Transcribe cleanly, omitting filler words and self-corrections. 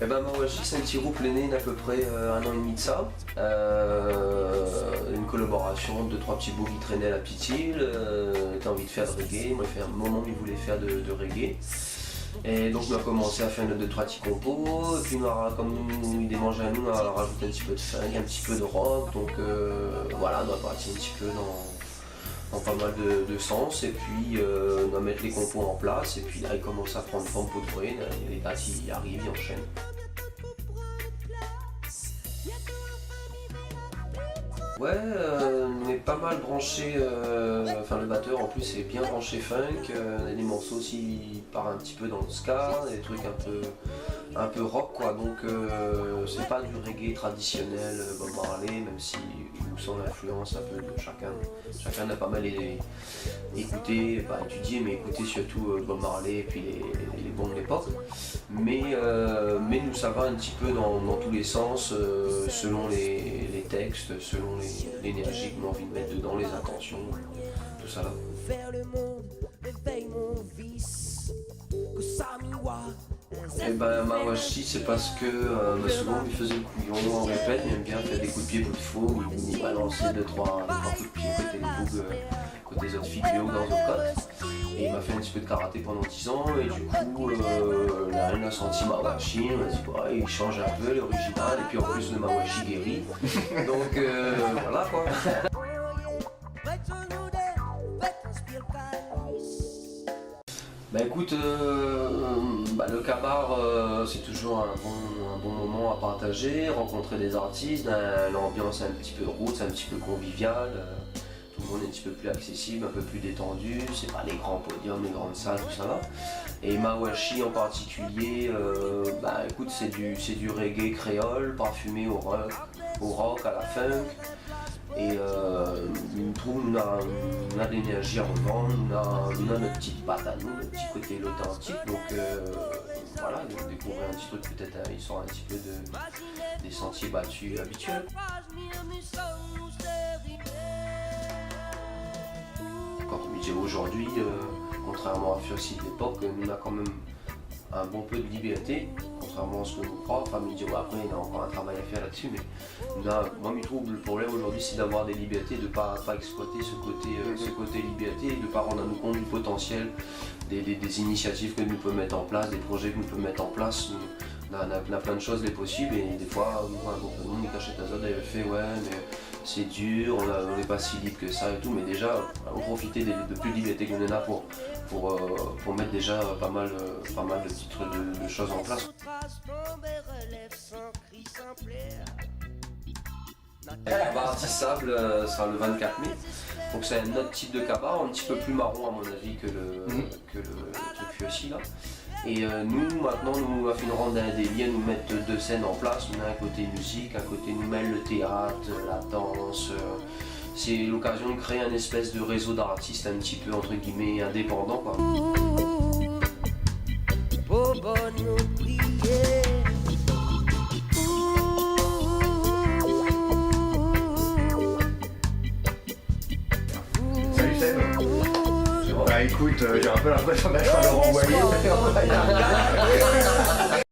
Eh ben Mawashi, c'est un petit groupe né d'à peu près 1 an et demi de ça. Une collaboration de 3 petits bouts qui traînaient à la petite île, qui envie de faire de reggae. Moi, il fait un moment qu'il voulait faire de reggae. Et donc on a commencé à faire notre 2-3 petits compos, et puis comme nous, il démangeait à nous, on a rajouté un petit peu de funk, un petit peu de rock, donc voilà, on a parti un petit peu dans pas mal de sens, et puis on va mettre les compos en place, et puis là il commence à prendre forme pour de vrai, les gars ils arrivent, ils enchaînent. Ouais, on est pas mal branché, enfin le batteur en plus est bien branché funk, on a des morceaux aussi qui partent un petit peu dans le ska, des trucs un peu rock quoi, donc c'est pas du reggae traditionnel Bob Marley, même si nous sommes l'influence un peu de chacun. Chacun a pas mal écouté, pas étudié, mais écouté surtout Bob Marley et puis les bons de l'époque. Mais nous ça va un petit peu dans tous les sens, selon les textes, selon l'énergie qu'on a envie de mettre dedans, les intentions, tout ça là. Et ben Mawashi, c'est parce que souvent il faisait le couillon, on répète, il aime bien faire des coups de pied bout de faux, il balançait 2-3 coups de pied côté les bougs, côté les autres figures dans nos côtes. Et il m'a fait un petit peu de karaté pendant 10 ans et du coup là, il a senti Mawashi, on m'a dit ouais, il change un peu l'original et puis en plus le Mawashi guérit. Donc voilà quoi. Bah écoute, le cabaret c'est toujours un bon moment à partager, rencontrer des artistes, l'ambiance un petit peu roots, un petit peu conviviale, tout le monde est un petit peu plus accessible, un peu plus détendu, c'est pas les grands podiums, les grandes salles, tout ça là. Et Mawashi en particulier, écoute c'est du reggae créole, parfumé au rock, à la funk. Et nous trouvons on a de l'énergie à revendre, on a notre petite patte à nous, notre petit côté authentique, donc voilà, ils vont découvrir un petit truc, peut-être ils sortent un petit peu des sentiers battus habituels. Quand on dit aujourd'hui, contrairement à Fursi de l'époque, on a quand même un bon peu de liberté, contrairement à ce que nous croit. Enfin, me dire, après, il y a encore un travail à faire là-dessus, mais moi, je trouve le problème aujourd'hui, c'est d'avoir des libertés, de ne pas exploiter ce côté liberté, et de ne pas rendre à nous compte du potentiel des initiatives que nous pouvons mettre en place, des projets que nous pouvons mettre en place. On a plein de choses, les possibles, et des fois, on voit un groupe de monde, il cache ta zone, il fait ouais, mais c'est dur, on n'est pas si libre que ça et tout, mais déjà, on profiter de plus de liberté qu'on en a pour mettre déjà pas mal de titres de choses en place. Le cabaret artissable sera le 24 mai, donc c'est un autre type de cabaret, un petit peu plus marron à mon avis que le truc Fursi là. Et nous maintenant on va faire une ronde des liens, nous mettre 2 scènes en place, on a un côté musique, un côté nous mêle le théâtre, la danse. C'est l'occasion de créer un espèce de réseau d'artistes un petit peu entre guillemets indépendants quoi. Salut Seb. Bah écoute, j'ai un peu l'impression d'être à le renvoyer.